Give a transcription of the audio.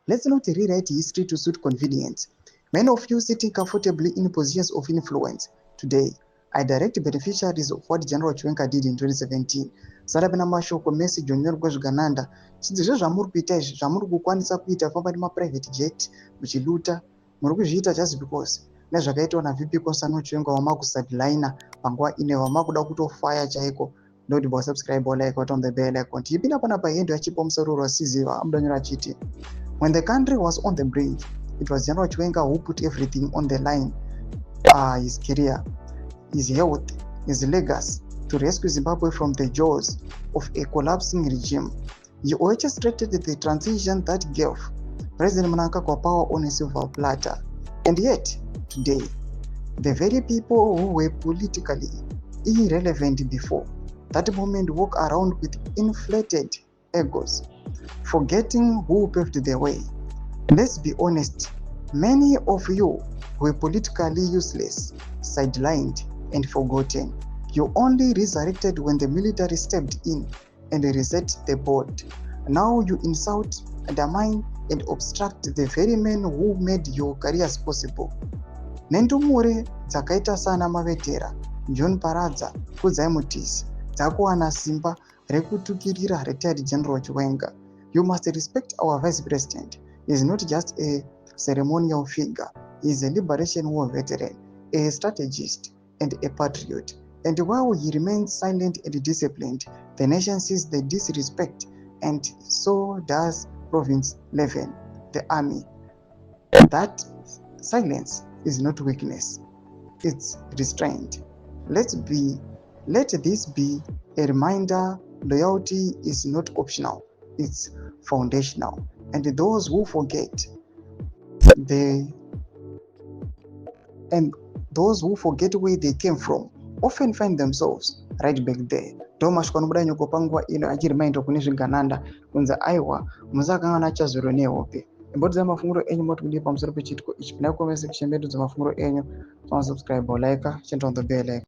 Let's not rewrite history to suit convenience. Many of you sitting comfortably in positions of influence today are direct beneficiaries of what General Chiwenga did in 2017. Sara pana mashoko message onyorwa Zvigananda. Chizvo zvamuri kuita izvi zvamuri kukwanisa kuita famba private jet muchiluta muri kuzviita just because nezvakaitwa naVP Konsano Chiwenga wamakusadliner panguva ine wamakuda kutofaya chaiko. Don't be subscribe or like on the bell icon. Tipinda panapa yendo yachipa musoro rwasiziva amudanyora chiti. When the country was on the brink, it was General Chiwenga who put everything on the line. His career, his health, his legacy to rescue Zimbabwe from the jaws of a collapsing regime. He orchestrated the transition that gave President Mnangagwa power on a silver platter. And yet, today, the very people who were politically irrelevant before that moment walk around with inflated egos, forgetting who paved the way. Let's be honest, many of you were politically useless, sidelined, and forgotten. You only resurrected when the military stepped in and reset the board. Now you insult, undermine, and obstruct the very men who made your careers possible. Nendumure dzakaita sana Mavetera, John Paradza, Kudzai Mutisi, dzakuwana simba rekutukirira retired General Chiwenga. You must respect our Vice President. He is not just a ceremonial figure. He is a Liberation War veteran, a strategist, and a patriot. And while he remains silent and disciplined, the nation sees the disrespect, and so does Province 11, the army. That silence is not weakness, it's restraint. Let this be a reminder: loyalty is not optional, it's foundational. And those who forget where they came from often find themselves right back there. Thomas Konobuda nyoko pangwa ino achirimind kune Zvigananda kunza aiwa muzakanga nachazoro nehope. Emboti za mafunguro enyu moti kudi pamusoro pechitiko ichi. Pinda comment section bedu za mafunguro enyu. Subscribe or like, turn on the bell icon.